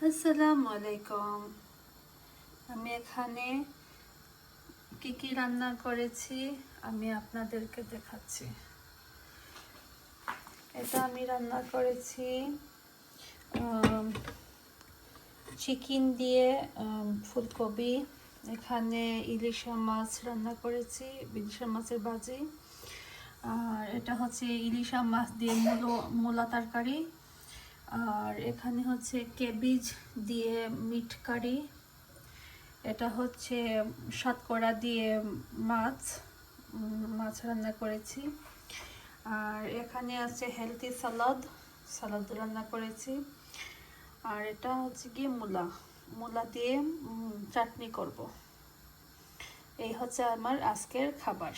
আসসালামু আলাইকুম। আমি এখানে কি কি রান্না করেছি আমি আপনাদেরকে দেখাচ্ছি। এটা আমি রান্না করেছি চিকেন দিয়ে ফুলকপি, এখানে ইলিশা মাছ রান্না করেছি, ইলিশা মাছের ভাজি, আর এটা হচ্ছে ইলিশা মাছ দিয়ে মূলা তরকারি, আর এখানে হচ্ছে কেবেজ দিয়ে মিট কারি, এটা হচ্ছে শতকরা দিয়ে মাছ রান্না করেছি, আর এখানে আছে হেলদি সালাদ রান্না করেছি, আর এটা হচ্ছে কি মূলা দিয়ে চাটনি করব। এই হচ্ছে আমার আজকের খাবার।